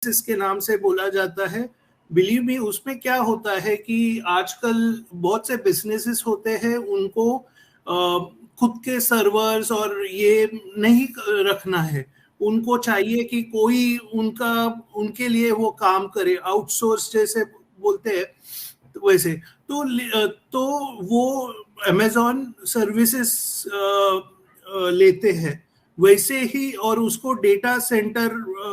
इसके नाम से बोला जाता है। बिलीव मी, उसमें क्या होता है कि आजकल बहुत से बिजनेसेस होते हैं, उनको खुद के सर्वर्स और ये नहीं रखना है, उनको चाहिए कि कोई उनके लिए वो काम करे, आउटसोर्स जैसे बोलते हैं वैसे। तो वो अमेजॉन सर्विसेज लेते हैं वैसे ही, और उसको डेटा सेंटर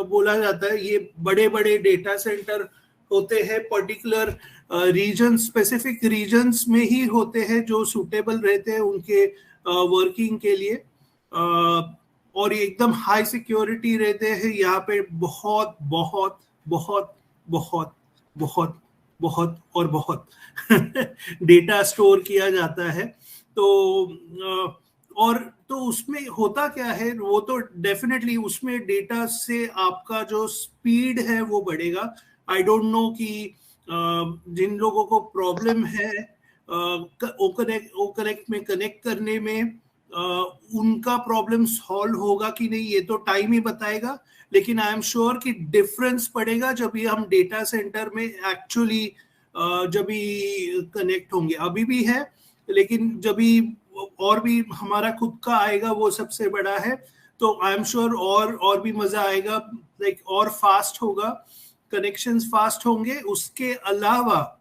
बोला जाता है। ये बड़े बड़े डेटा सेंटर होते हैं, पर्टिकुलर रीजन, स्पेसिफिक रीजन्स में ही होते हैं जो सूटेबल रहते हैं उनके वर्किंग के लिए, और ये एकदम हाई सिक्योरिटी रहते हैं। यहाँ पे बहुत बहुत बहुत बहुत बहुत बहुत और बहुत डेटा स्टोर किया जाता है। और तो उसमें होता क्या है, वो तो डेफिनेटली उसमें डेटा से आपका जो स्पीड है वो बढ़ेगा। आई डोंट नो कि जिन लोगों को प्रॉब्लम है ओकनेक्ट में कनेक्ट करने में, उनका प्रॉब्लम सॉल्व होगा कि नहीं, ये तो टाइम ही बताएगा। लेकिन आई एम श्योर कि डिफरेंस पड़ेगा जब ये हम डेटा सेंटर में एक्चुअली जब भी कनेक्ट होंगे। अभी भी है, लेकिन जब भी और भी हमारा खुद का आएगा वो सबसे बड़ा है, तो आई एम श्योर और भी मजा आएगा, लाइक और फास्ट होगा, कनेक्शंस फास्ट होंगे। उसके अलावा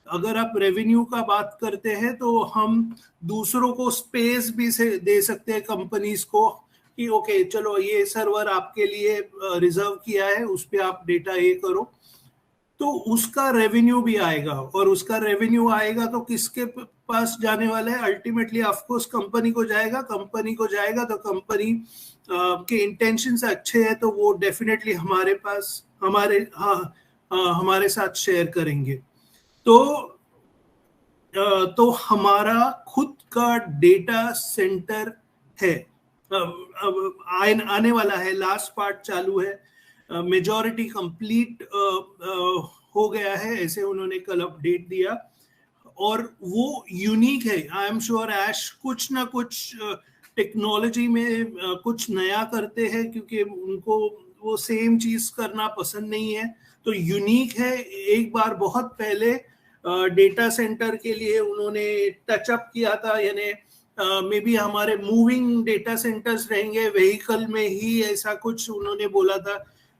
अगर आप रेवेन्यू का बात करते हैं तो हम दूसरों को स्पेस भी से दे सकते हैं, कंपनीज को, कि ओके चलो ये सर्वर आपके लिए रिजर्व किया है, उस पर आप डेटा ये करो, तो उसका रेवेन्यू भी आएगा। और उसका रेवेन्यू आएगा तो किसके पास जाने वाला है? अल्टीमेटली ऑफकोर्स कंपनी को जाएगा। कंपनी को जाएगा तो कंपनी के इंटेंशंस अच्छे हैं तो वो डेफिनेटली हमारे पास हमारे साथ शेयर करेंगे। तो हमारा खुद का डेटा सेंटर है, आने वाला है, लास्ट पार्ट चालू है, मेजॉरिटी कंप्लीट हो गया है, ऐसे उन्होंने कल अपडेट दिया। और वो यूनिक है। आई एम श्योर ऐश कुछ ना कुछ टेक्नोलॉजी में कुछ नया करते हैं, क्योंकि उनको वो सेम चीज करना पसंद नहीं है, तो यूनिक है। एक बार बहुत पहले डेटा सेंटर के लिए उन्होंने टचअप किया था, यानी मे बी हमारे मूविंग डेटा सेंटर्स रहेंगे, व्हीकल में ही ऐसा कुछ उन्होंने बोला था।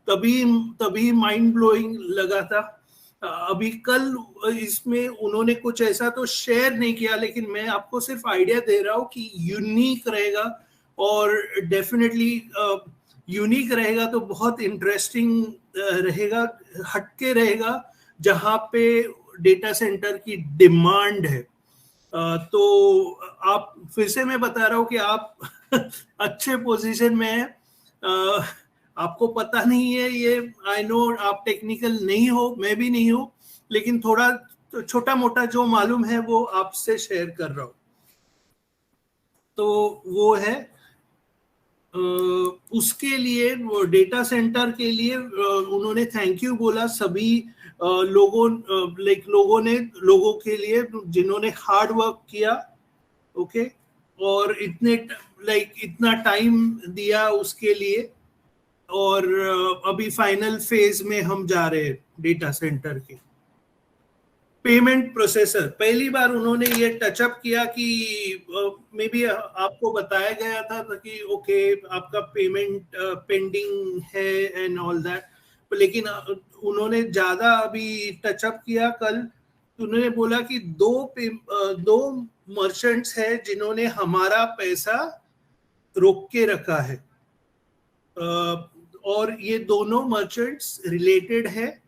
तभी माइंड ब्लोइंग लगा था। अभी कल इसमें उन्होंने कुछ ऐसा तो शेयर नहीं किया, लेकिन मैं आपको सिर्फ आइडिया दे रहा हूँ कि यूनिक रहेगा, और डेफिनेटली यूनिक रहेगा तो बहुत इंटरेस्टिंग रहेगा, हटके रहेगा, जहाँ पे डेटा सेंटर की डिमांड है। तो आप, फिर से मैं बता रहा हूँ कि आप अच्छे पोजीशन में हैं। आपको पता नहीं है ये, आई नो आप टेक्निकल नहीं हो, मैं भी नहीं हूँ, लेकिन थोड़ा छोटा मोटा जो मालूम है वो आपसे शेयर कर रहा हूँ। तो वो है उसके लिए, वो डेटा सेंटर के लिए उन्होंने थैंक यू बोला सभी लोगों के लिए जिन्होंने हार्ड वर्क किया, ओके, और इतना टाइम दिया उसके लिए। और अभी फाइनल फेज में हम जा रहे हैं डेटा सेंटर के। पेमेंट प्रोसेसर पहली बार उन्होंने ये टचअप किया कि मे बी आपको बताया गया था कि ओके आपका पेमेंट पेंडिंग है एंड ऑल दैट, लेकिन उन्होंने ज्यादा अभी टचअप किया। कल उन्होंने बोला कि दो मर्चेंट्स है जिन्होंने हमारा पैसा रोक के रखा है, और ये दोनों मर्चेंट्स रिलेटेड है,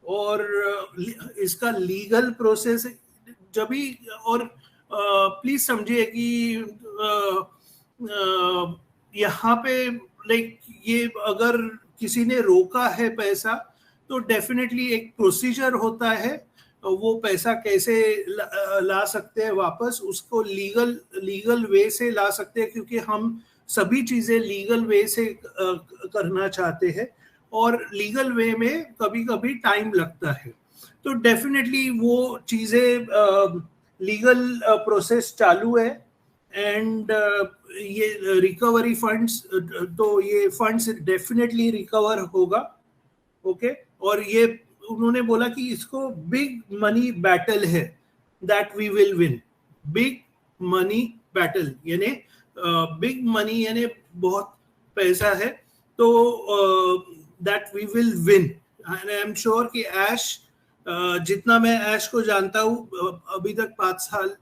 और इसका लीगल प्रोसेस जब भी, और प्लीज समझिए कि यहाँ पे ये अगर किसी ने रोका है पैसा तो डेफिनेटली एक प्रोसीजर होता है, वो पैसा कैसे ला सकते हैं वापस, उसको लीगल वे से ला सकते हैं, क्योंकि हम सभी चीजें लीगल वे से करना चाहते हैं, और लीगल वे में कभी कभी टाइम लगता है। तो डेफिनेटली वो चीजें लीगल प्रोसेस चालू है, एंड ये रिकवरी फंड्स, तो ये फंड्स डेफिनेटली रिकवर होगा, ओके और ये उन्होंने बोला कि इसको बिग मनी बैटल है, that we will win. Big money battle यानी बिग मनी यानी बहुत पैसा है, तो that we will win. And I am sure कि ऐश, जितना मैं ऐश को जानता हूँ, अभी तक 5 साल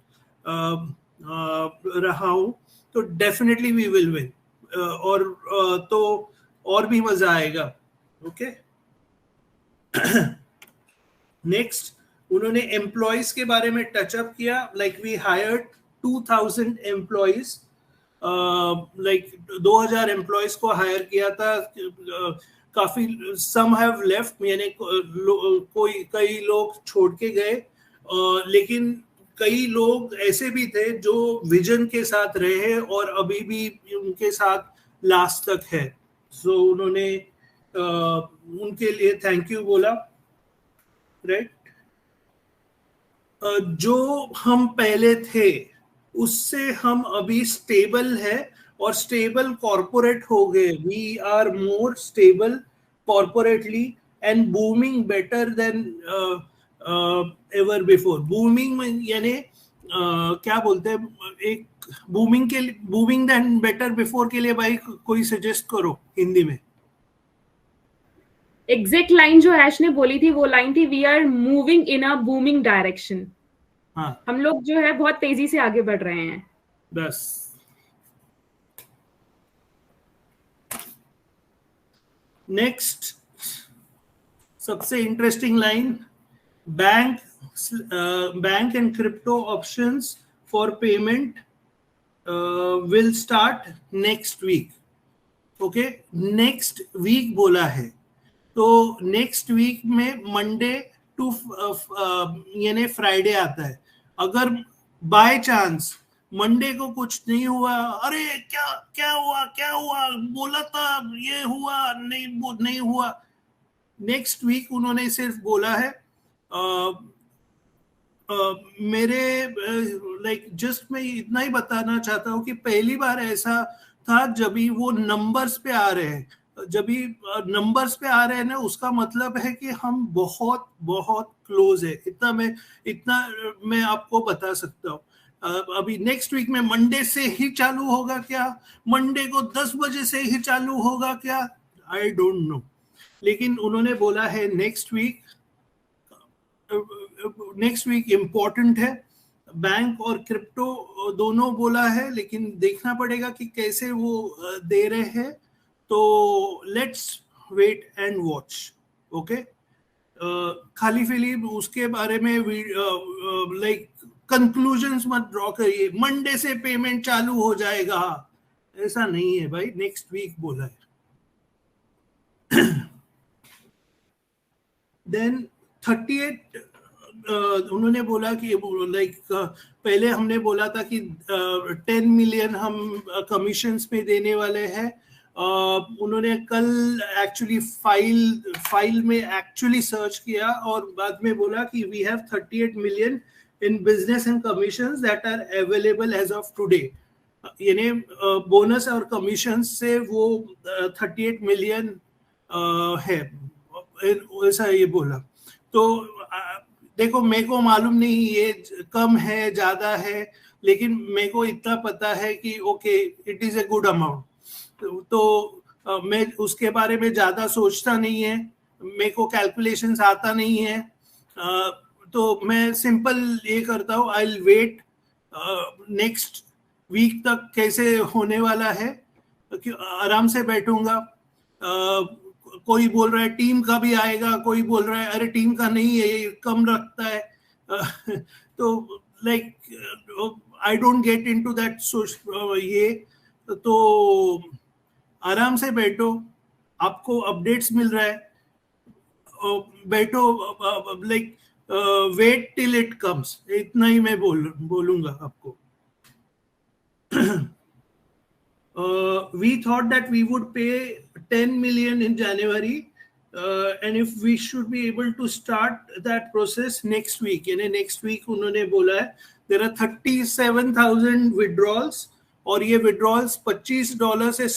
रहा हूँ, तो डेफिनेटली वी विल विन। और तो और भी मजा आएगा। ओके नेक्स्ट उन्होंने एम्प्लॉयज के बारे में टचअप किया। Like we hired 2000 employees, like 2000 employees को हायर किया था। काफी सम हैव लेफ्ट, यानी कोई कई लोग छोड़ के गए, लेकिन कई लोग ऐसे भी थे जो विजन के साथ रहे और अभी भी उनके साथ लास्ट तक है। सो उन्होंने उनके लिए थैंक यू बोला, राइट। जो हम पहले थे उससे हम अभी स्टेबल है और स्टेबल कॉर्पोरेट हो गए। We are more stable corporately and booming better than ever before. Booming यानी क्या बोलते हैं, एक बूमिंग के लिए, बूमिंग देन बेटर बिफोर के लिए भाई कोई सजेस्ट करो हिंदी में। एग्जैक्ट लाइन जो ऐश ने बोली थी वो लाइन थी, we are moving in a booming direction. हाँ, हम लोग जो है बहुत तेजी से आगे बढ़ रहे हैं। बस नेक्स्ट सबसे interesting line, bank and crypto options for payment will start next week. Okay next week बोला है, तो नेक्स्ट वीक में मंडे टू यानी फ्राइडे आता है। अगर बाय चांस मंडे को कुछ नहीं हुआ, अरे क्या क्या हुआ बोला था ये हुआ नहीं हुआ, नेक्स्ट वीक उन्होंने सिर्फ बोला है मेरे लाइक जस्ट मैं इतना ही बताना चाहता हूँ कि पहली बार ऐसा था जब भी वो नंबर्स पे आ रहे हैं। जब भी नंबर्स पे आ रहे हैं ना, उसका मतलब है कि हम बहुत बहुत क्लोज है। इतना मैं आपको बता सकता हूँ। अभी नेक्स्ट वीक में मंडे से ही चालू होगा क्या, मंडे को 10 बजे से ही चालू होगा क्या, आई डोंट नो, लेकिन उन्होंने बोला है नेक्स्ट वीक इम्पोर्टेंट है। बैंक और क्रिप्टो दोनों बोला है, लेकिन देखना पड़ेगा कि कैसे वो दे रहे हैं। तो let's wait and watch. Okay खाली फिलिप उसके बारे में लाइक कंक्लूजन्स मत ड्रॉ करिए, मंडे से पेमेंट चालू हो जाएगा, ऐसा नहीं है भाई, नेक्स्ट वीक बोला है। देन 38 उन्होंने बोला कि लाइक पहले हमने बोला था कि 10 मिलियन हम कमीशंस पे देने वाले हैं। उन्होंने कल एक्चुअली फाइल में एक्चुअली सर्च किया और बाद में बोला कि we have 38 million in business and commissions that are available as of today. यानी बोनस और कमीशन से वो 38 मिलियन है, ऐसा ये बोला। तो देखो मेरे को मालूम नहीं ये कम है ज्यादा है, लेकिन मेरे को इतना पता है कि okay it is a good amount. तो मैं उसके बारे में ज्यादा सोचता नहीं है, मेरे को कैलकुलेशंस आता नहीं है, तो मैं सिंपल ये करता हूँ, I will wait next week तक कैसे होने वाला है, आराम से बैठूंगा। कोई बोल रहा है टीम का भी आएगा, कोई बोल रहा है अरे टीम का नहीं है ये कम रखता है। तो like I don't get into that ये, तो आराम से बैठो, आपको अपडेट्स मिल रहा है, बैठो, like wait till it comes, इतना ही मैं बोलूंगा आपको। We thought that we would pay 10 million in January, and if we should be able to start that process next week, यानी next week उन्होंने बोला है there are 37,000 withdrawals और ये withdrawals $25 से